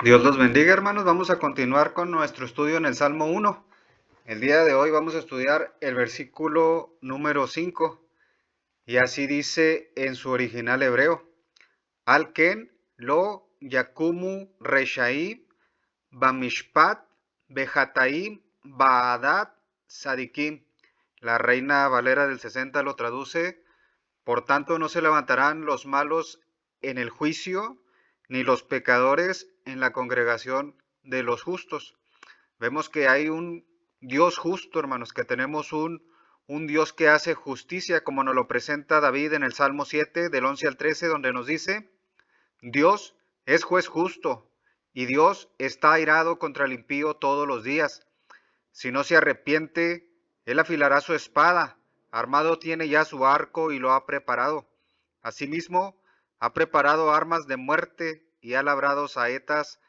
Dios los bendiga, hermanos. Vamos a continuar con nuestro estudio en el Salmo 1. El día de hoy vamos a estudiar el versículo número 5. Y así dice en su original hebreo: Al-Ken lo yakumu reshaim bamishpat bejataim baadat sadikim. La Reina Valera del 60 lo traduce: por tanto, no se levantarán los malos en el juicio, ni los pecadores en la congregación de los justos. Vemos que hay un Dios justo, hermanos, que tenemos un Dios que hace justicia, como nos lo presenta David en el Salmo 7, del 11 al 13, donde nos dice: Dios es juez justo, y Dios está airado contra el impío todos los días. Si no se arrepiente, él afilará su espada, armado tiene ya su arco y lo ha preparado. Asimismo, ha preparado armas de muerte y ha labrado saetas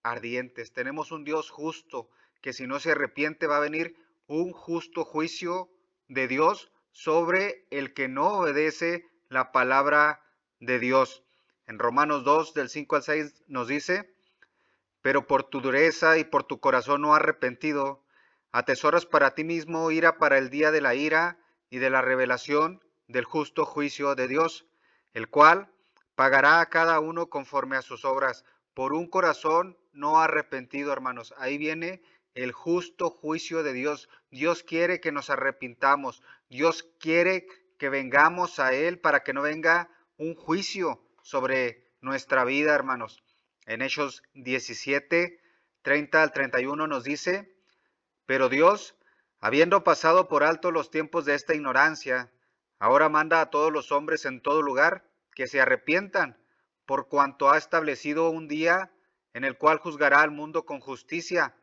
ardientes. Tenemos un Dios justo, que si no se arrepiente va a venir un justo juicio de Dios sobre el que no obedece la palabra de Dios. En Romanos 2, del 5 al 6 nos dice: pero por tu dureza y por tu corazón no arrepentido, atesoras para ti mismo ira para el día de la ira y de la revelación del justo juicio de Dios, el cual pagará a cada uno conforme a sus obras, por un corazón no arrepentido, hermanos. Ahí viene el justo juicio de Dios. Dios quiere que nos arrepintamos. Dios quiere que vengamos a Él para que no venga un juicio sobre nuestra vida, hermanos. En Hechos 17, 30 al 31 nos dice: pero Dios, habiendo pasado por alto los tiempos de esta ignorancia, ahora manda a todos los hombres en todo lugar que se arrepientan, por cuanto ha establecido un día en el cual juzgará al mundo con justicia,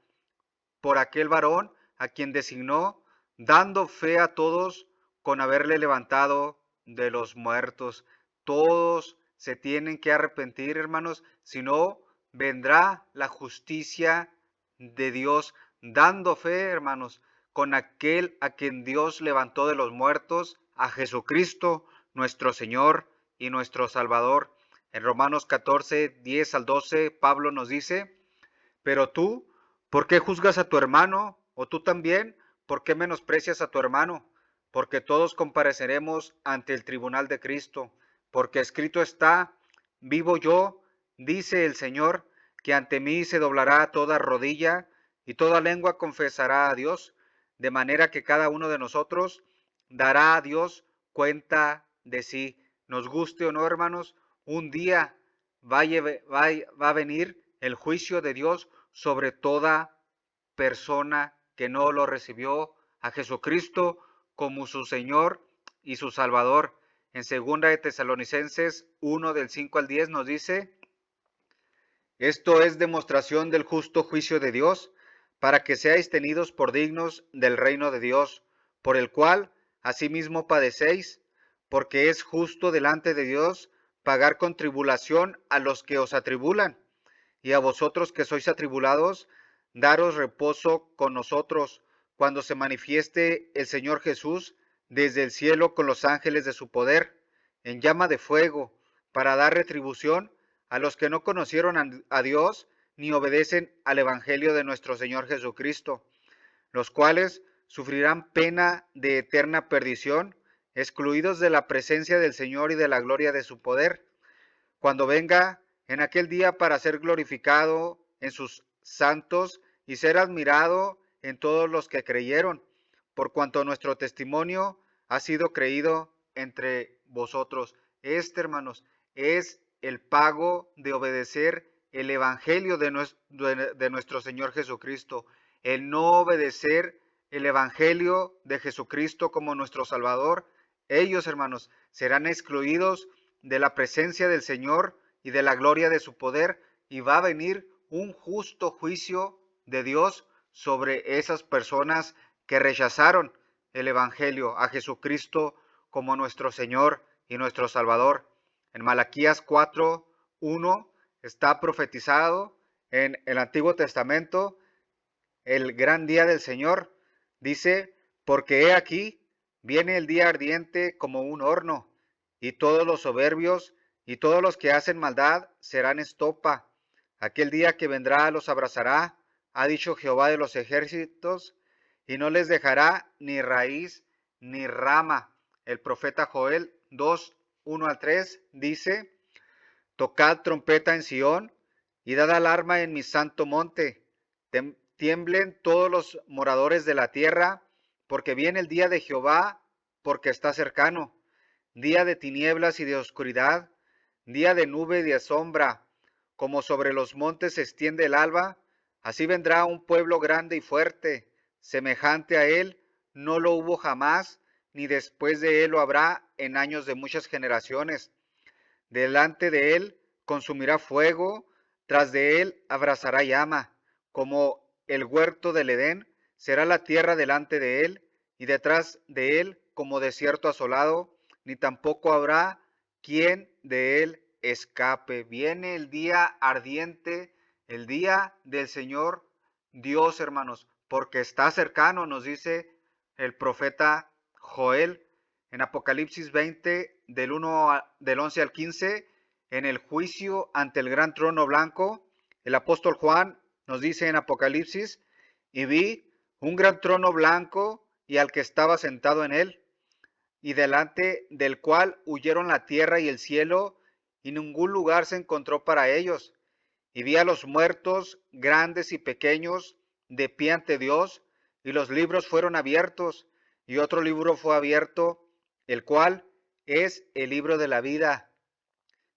por aquel varón a quien designó, dando fe a todos con haberle levantado de los muertos. Todos se tienen que arrepentir, hermanos, si no vendrá la justicia de Dios, dando fe, hermanos, con aquel a quien Dios levantó de los muertos, a Jesucristo, nuestro Señor y nuestro Salvador. En Romanos 14, 10 al 12, Pablo nos dice: pero tú, ¿por qué juzgas a tu hermano? ¿O tú también, por qué menosprecias a tu hermano? Porque todos compareceremos ante el tribunal de Cristo. Porque escrito está: vivo yo, dice el Señor, que ante mí se doblará toda rodilla y toda lengua confesará a Dios, de manera que cada uno de nosotros dará a Dios cuenta de sí. Nos guste o no, hermanos, un día va a venir el juicio de Dios sobre toda persona que no lo recibió a Jesucristo como su Señor y su Salvador. En segunda de Tesalonicenses 1, del 5 al 10 nos dice: esto es demostración del justo juicio de Dios, para que seáis tenidos por dignos del reino de Dios, por el cual asimismo padecéis, porque es justo delante de Dios pagar con tribulación a los que os atribulan, y a vosotros que sois atribulados, daros reposo con nosotros, cuando se manifieste el Señor Jesús desde el cielo con los ángeles de su poder, en llama de fuego, para dar retribución a los que no conocieron a Dios ni obedecen al Evangelio de nuestro Señor Jesucristo, los cuales sufrirán pena de eterna perdición, excluidos de la presencia del Señor y de la gloria de su poder, cuando venga en aquel día para ser glorificado en sus santos y ser admirado en todos los que creyeron, por cuanto nuestro testimonio ha sido creído entre vosotros. Hermanos, es el pago de obedecer el evangelio de nuestro Señor Jesucristo. El no obedecer el evangelio de Jesucristo como nuestro Salvador, ellos, hermanos, serán excluidos de la presencia del Señor y de la gloria de su poder, y va a venir un justo juicio de Dios sobre esas personas que rechazaron el evangelio, a Jesucristo como nuestro Señor y nuestro Salvador. En Malaquías 4:1 está profetizado en el Antiguo Testamento el gran día del Señor. Dice: porque he aquí, viene el día ardiente como un horno, y todos los soberbios y todos los que hacen maldad serán estopa. Aquel día que vendrá los abrazará, ha dicho Jehová de los ejércitos, y no les dejará ni raíz ni rama. El profeta Joel 2, 1 al 3 dice: Tocad trompeta en Sión y dad alarma en mi santo monte. Tiemblen todos los moradores de la tierra, porque viene el día de Jehová, porque está cercano. Día de tinieblas y de oscuridad, día de nube y de sombra, como sobre los montes se extiende el alba, así vendrá un pueblo grande y fuerte, semejante a él, no lo hubo jamás, ni después de él lo habrá en años de muchas generaciones. Delante de él consumirá fuego, tras de él abrazará llama, como el huerto del Edén, será la tierra delante de él, y detrás de él como desierto asolado, ni tampoco habrá quien de él escape. Viene el día ardiente, el día del Señor Dios, hermanos, porque está cercano, nos dice el profeta Joel en Apocalipsis 20, del 11 al 15, en el juicio ante el gran trono blanco. El apóstol Juan nos dice en Apocalipsis: y vi un gran trono blanco y al que estaba sentado en él, y delante del cual huyeron la tierra y el cielo, y ningún lugar se encontró para ellos. Y vi a los muertos, grandes y pequeños, de pie ante Dios, y los libros fueron abiertos, y otro libro fue abierto, el cual es el libro de la vida.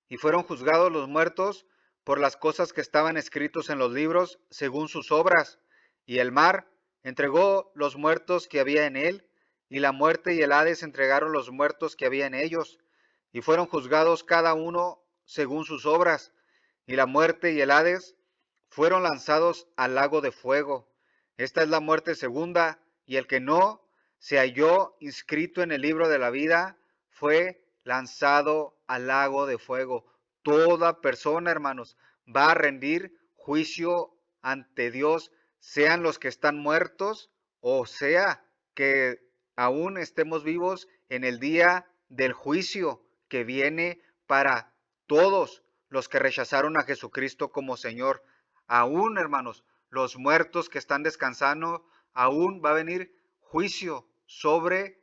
Y fueron juzgados los muertos por las cosas que estaban escritos en los libros, según sus obras. Y el mar entregó los muertos que había en él, y la muerte y el Hades entregaron los muertos que había en ellos, y fueron juzgados cada uno según sus obras. Y la muerte y el Hades fueron lanzados al lago de fuego. Esta es la muerte segunda, y el que no se halló inscrito en el libro de la vida fue lanzado al lago de fuego. Toda persona, hermanos, va a rendir juicio ante Dios, sean los que están muertos o sea que aún estemos vivos en el día del juicio que viene para todos los que rechazaron a Jesucristo como Señor. Aún, hermanos, los muertos que están descansando, aún va a venir juicio sobre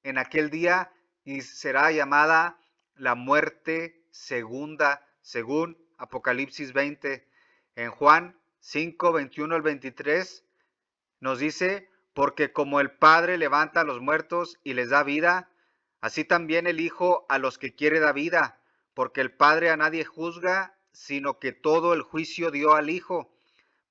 en aquel día, y será llamada la muerte segunda, según Apocalipsis 20. En Juan 5, 21 al 23 nos dice: porque como el Padre levanta a los muertos y les da vida, así también el Hijo a los que quiere da vida, porque el Padre a nadie juzga, sino que todo el juicio dio al Hijo,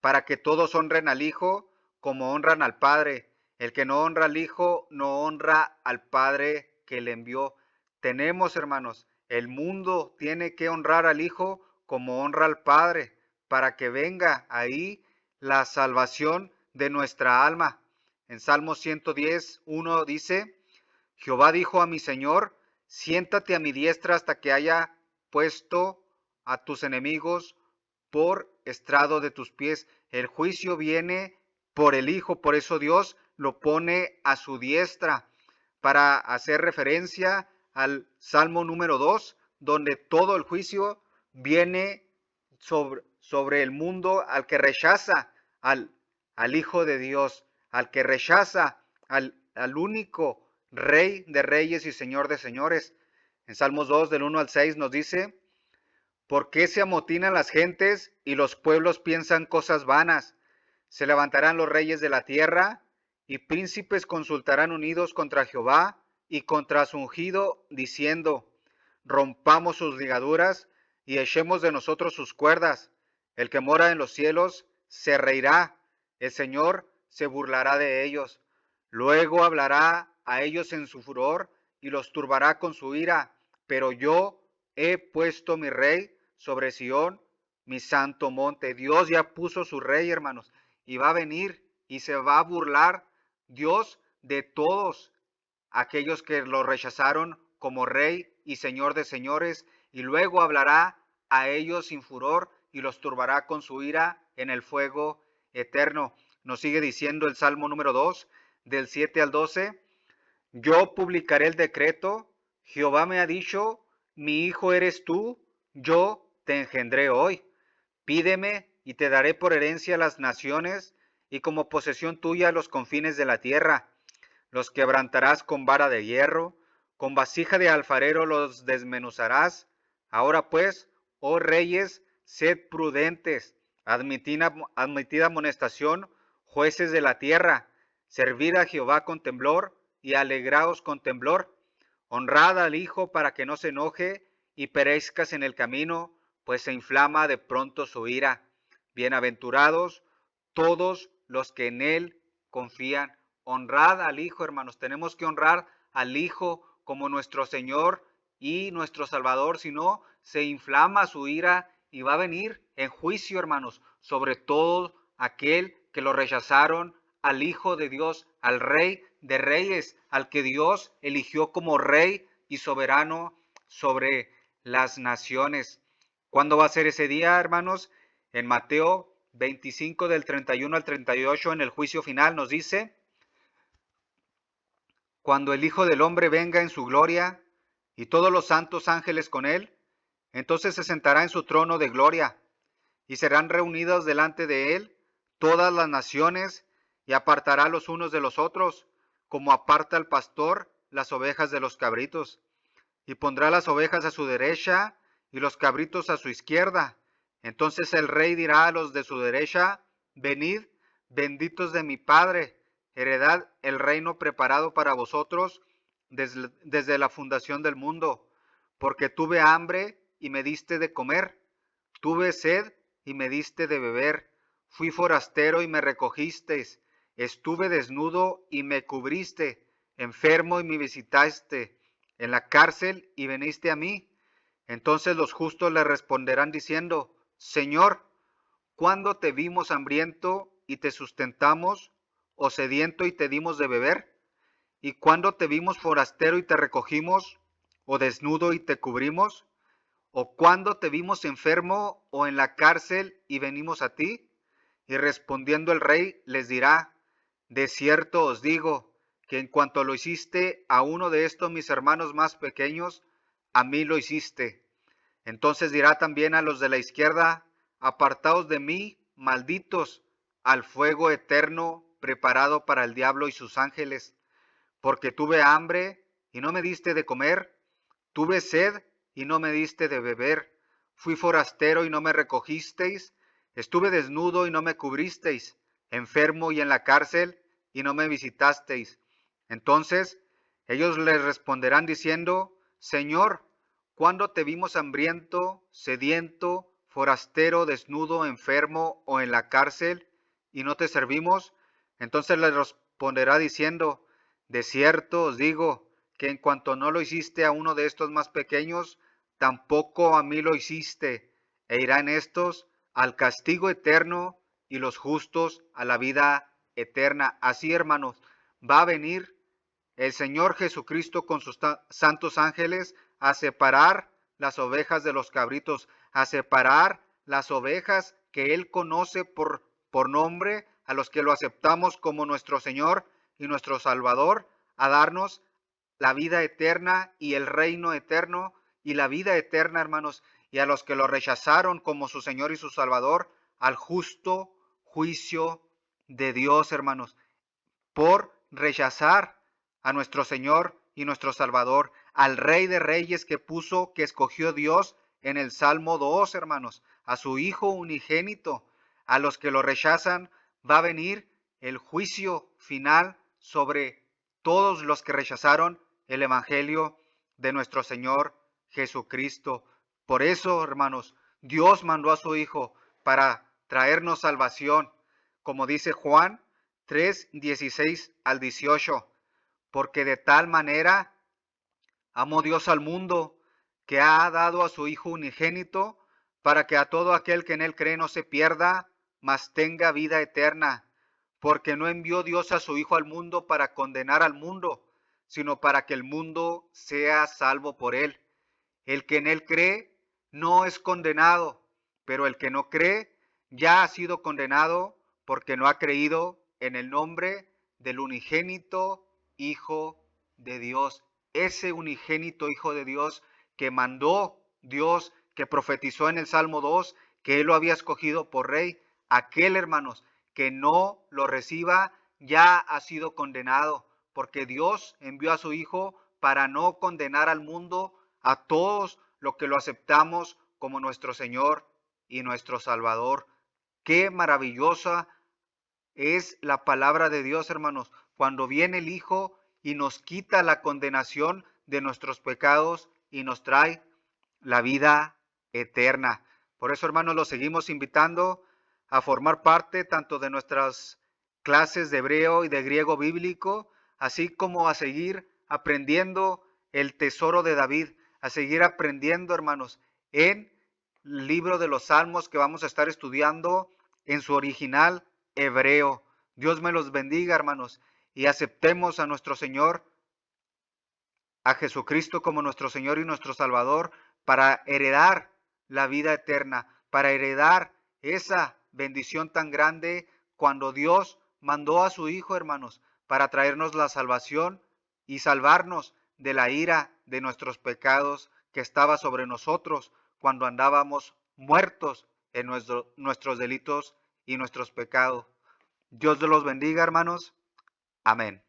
para que todos honren al Hijo como honran al Padre. El que no honra al Hijo no honra al Padre que le envió. Tenemos, hermanos, el mundo tiene que honrar al Hijo como honra al Padre, para que venga ahí la salvación de nuestra alma. En Salmo 110, 1 dice: Jehová dijo a mi Señor: siéntate a mi diestra hasta que haya puesto a tus enemigos por estrado de tus pies. El juicio viene por el Hijo, por eso Dios lo pone a su diestra, para hacer referencia al Salmo número 2, donde todo el juicio viene sobre el mundo al que rechaza al Hijo de Dios, al que rechaza al único Rey de reyes y Señor de señores. En Salmos 2, del 1 al 6 nos dice: ¿por qué se amotinan las gentes y los pueblos piensan cosas vanas? Se levantarán los reyes de la tierra y príncipes consultarán unidos contra Jehová y contra su ungido, diciendo: rompamos sus ligaduras y echemos de nosotros sus cuerdas. El que mora en los cielos se reirá, el Señor se burlará de ellos. Luego hablará a ellos en su furor y los turbará con su ira. Pero yo he puesto mi rey sobre Sión, mi santo monte. Dios ya puso su rey, hermanos, y va a venir y se va a burlar Dios de todos aquellos que lo rechazaron como rey y señor de señores, y luego hablará a ellos sin furor y los turbará con su ira en el fuego eterno. Nos sigue diciendo el Salmo número 2, del 7 al 12: yo publicaré el decreto, Jehová me ha dicho, mi hijo eres tú, yo te engendré hoy. Pídeme y te daré por herencia las naciones y como posesión tuya los confines de la tierra. Los quebrantarás con vara de hierro, con vasija de alfarero los desmenuzarás. Ahora pues, oh reyes, sed prudentes, admitid amonestación, jueces de la tierra, servid a Jehová con temblor y alegraos con temblor. Honrad al Hijo para que no se enoje y perezcas en el camino, pues se inflama de pronto su ira. Bienaventurados todos los que en él confían. Honrad al Hijo, hermanos. Tenemos que honrar al Hijo como nuestro Señor y nuestro Salvador, si no, se inflama su ira y va a venir en juicio, hermanos, sobre todo aquel que lo rechazaron, al Hijo de Dios, al Rey de Reyes, al que Dios eligió como Rey y soberano sobre las naciones. ¿Cuándo va a ser ese día, hermanos? En Mateo 25 del 31 al 38, en el juicio final, nos dice: cuando el Hijo del Hombre venga en su gloria y todos los santos ángeles con él, entonces se sentará en su trono de gloria y serán reunidos delante de él todas las naciones y apartará los unos de los otros, como aparta el pastor las ovejas de los cabritos, y pondrá las ovejas a su derecha y los cabritos a su izquierda. Entonces el rey dirá a los de su derecha: venid, benditos de mi Padre, heredad el reino preparado para vosotros desde la fundación del mundo, porque tuve hambre y me diste de comer, tuve sed y me diste de beber, fui forastero y me recogisteis, estuve desnudo y me cubriste, enfermo y me visitaste, en la cárcel y veniste a mí. Entonces los justos le responderán diciendo: Señor, ¿cuándo te vimos hambriento y te sustentamos, o sediento y te dimos de beber? ¿Y cuándo te vimos forastero y te recogimos, o desnudo y te cubrimos? ¿O cuándo te vimos enfermo o en la cárcel y venimos a ti? Y respondiendo el rey les dirá: de cierto os digo, que en cuanto lo hiciste a uno de estos mis hermanos más pequeños, a mí lo hiciste. Entonces dirá también a los de la izquierda: apartaos de mí, malditos, al fuego eterno preparado para el diablo y sus ángeles, porque tuve hambre y no me diste de comer, tuve sed y no me diste de beber, fui forastero y no me recogisteis, estuve desnudo y no me cubristeis, enfermo y en la cárcel y no me visitasteis. Entonces ellos les responderán diciendo: Señor, ¿cuándo te vimos hambriento, sediento, forastero, desnudo, enfermo o en la cárcel y no te servimos? Entonces les responderá diciendo: de cierto os digo, que en cuanto no lo hiciste a uno de estos más pequeños, tampoco a mí lo hiciste, e irán estos al castigo eterno y los justos a la vida eterna. Así, hermanos, va a venir el Señor Jesucristo con sus santos ángeles a separar las ovejas de los cabritos, a separar las ovejas que Él conoce por nombre, a los que lo aceptamos como nuestro Señor y nuestro Salvador, a darnos la vida eterna y el reino eterno y la vida eterna, hermanos, y a los que lo rechazaron como su Señor y su Salvador, al justo juicio de Dios, hermanos, por rechazar a nuestro Señor y nuestro Salvador, al Rey de Reyes que escogió Dios en el Salmo 2, hermanos, a su Hijo unigénito. A los que lo rechazan va a venir el juicio final sobre todos los que rechazaron el Evangelio de nuestro Señor Jesucristo. Por eso, hermanos, Dios mandó a su Hijo para traernos salvación, como dice Juan 3, 16 al 18, porque de tal manera amó Dios al mundo, que ha dado a su Hijo unigénito, para que a todo aquel que en él cree no se pierda, mas tenga vida eterna. Porque no envió Dios a su Hijo al mundo para condenar al mundo, sino para que el mundo sea salvo por él. El que en él cree no es condenado, pero el que no cree ya ha sido condenado porque no ha creído en el nombre del unigénito Hijo de Dios. Ese unigénito Hijo de Dios que mandó Dios, que profetizó en el Salmo 2, que Él lo había escogido por rey. Aquel, hermanos, que no lo reciba ya ha sido condenado, porque Dios envió a su Hijo para no condenar al mundo, a todos los que lo aceptamos como nuestro Señor y nuestro Salvador. Qué maravillosa es la palabra de Dios, hermanos, cuando viene el Hijo y nos quita la condenación de nuestros pecados y nos trae la vida eterna. Por eso, hermanos, los seguimos invitando a formar parte tanto de nuestras clases de hebreo y de griego bíblico, así como a seguir aprendiendo el tesoro de David, a seguir aprendiendo, hermanos, en el libro de los Salmos que vamos a estar estudiando en su original hebreo. Dios me los bendiga, hermanos, y aceptemos a nuestro Señor, a Jesucristo como nuestro Señor y nuestro Salvador, para heredar la vida eterna, para heredar esa bendición tan grande cuando Dios mandó a su Hijo, hermanos, para traernos la salvación y salvarnos de la ira de nuestros pecados que estaba sobre nosotros cuando andábamos muertos en nuestros delitos y nuestros pecados. Dios los bendiga, hermanos. Amén.